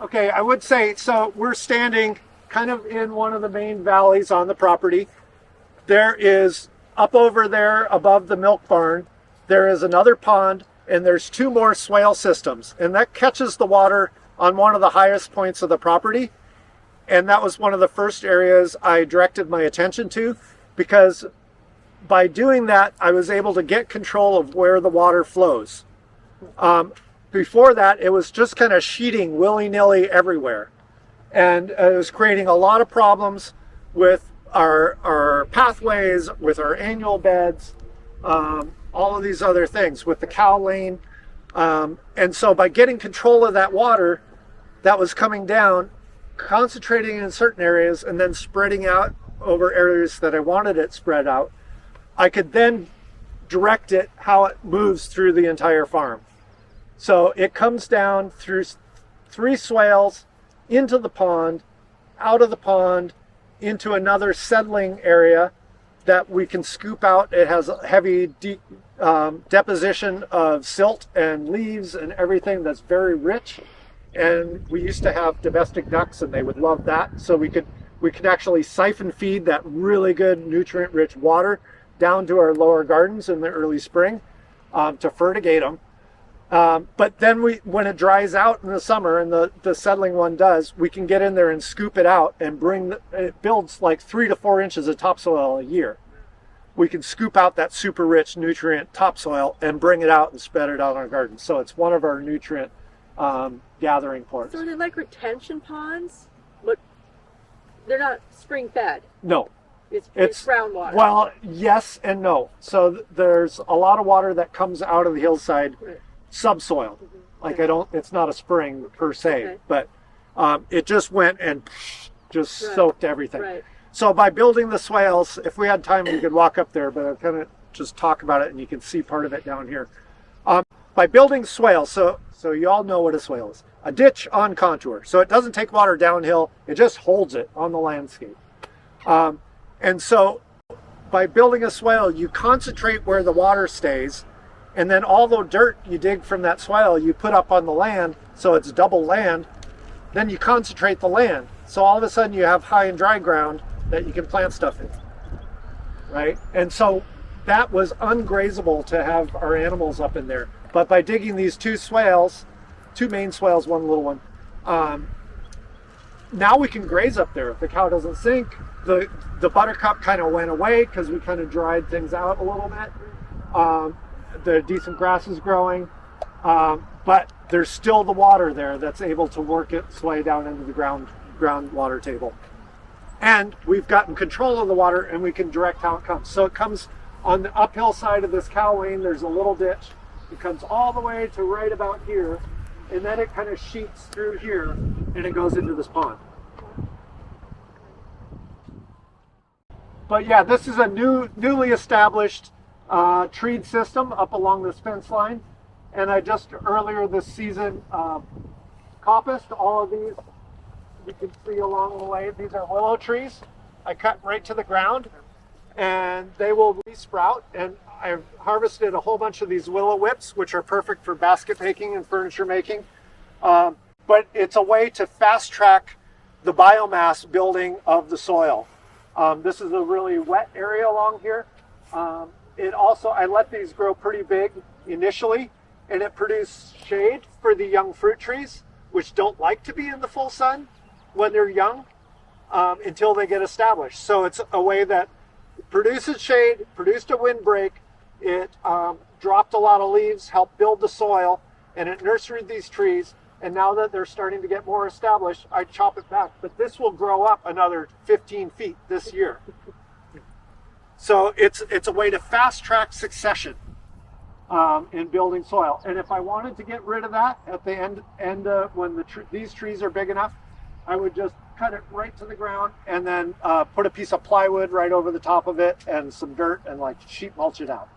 Okay, I would say, so we're standing kind of in one of the main valleys on the property. There is up over there above the milk barn, there is another pond, and there's two more swale systems. And that catches the water on one of the highest points of the property. And that was one of the first areas I directed my attention to, because by doing that, I was able to get control of where the water flows. Before that, it was just kind of sheeting willy-nilly everywhere. And it was creating a lot of problems with our pathways, with our annual beds, all of these other things, with the cow lane. And so by getting control of that water that was coming down, concentrating in certain areas and then spreading out over areas that I wanted it spread out, I could then direct it how it moves through the entire farm. So it comes down through 3 swales into the pond, out of the pond, into another settling area that we can scoop out. It has a heavy deposition of silt and leaves and everything that's very rich. And we used to have domestic ducks and they would love that. So we could actually siphon feed that really good nutrient-rich water down to our lower gardens in the early spring to fertigate them. But then when it dries out in the summer, and the settling one does, we can get in there and scoop it out and it builds like 3 to 4 inches of topsoil a year. We can scoop out that super rich nutrient topsoil and bring it out and spread it out on our garden. So it's one of our nutrient gathering ports. So they're like retention ponds, but they're not spring fed. No. It's groundwater. Well, yes and no. So there's a lot of water that comes out of the hillside, right, subsoil. Like it's not a spring per se, but it just went and just soaked everything. Right. So by building the swales, if we had time, we could walk up there, but I'll kind of just talk about it and you can see part of it down here. By building swales, so you all know what a swale is. A ditch on contour. So it doesn't take water downhill, it just holds it on the landscape. And so by building a swale, you concentrate where the water stays, and then all the dirt you dig from that swale, you put up on the land, so it's double land. Then you concentrate the land. So all of a sudden you have high and dry ground that you can plant stuff in, right? And so that was ungrazable to have our animals up in there. But by digging these 2 swales, 2 main swales, 1 little one, now we can graze up there. If the cow doesn't sink, the buttercup kind of went away because we kind of dried things out a little bit. The decent grass is growing, but there's still the water there that's able to work its way down into the groundwater table. And we've gotten control of the water and we can direct how it comes. So it comes on the uphill side of this cow lane, there's a little ditch. It comes all the way to right about here, and then it kind of sheets through here and it goes into this pond. But yeah, this is a newly established treed system up along this fence line. And I just earlier this season coppiced all of these. You can see along the way, these are willow trees. I cut right to the ground and they will resprout. And I've harvested a whole bunch of these willow whips, which are perfect for basket making and furniture making. But it's a way to fast track the biomass building of the soil. This is a really wet area along here. I let these grow pretty big initially, and it produced shade for the young fruit trees, which don't like to be in the full sun when they're young until they get established. So it's a way that produces shade, produced a windbreak, it dropped a lot of leaves, helped build the soil, and it nurtured these trees. And now that they're starting to get more established, I chop it back. But this will grow up another 15 feet this year. So it's a way to fast track succession in building soil. And if I wanted to get rid of that at the end when these trees are big enough, I would just cut it right to the ground and then put a piece of plywood right over the top of it and some dirt and like sheet mulch it out.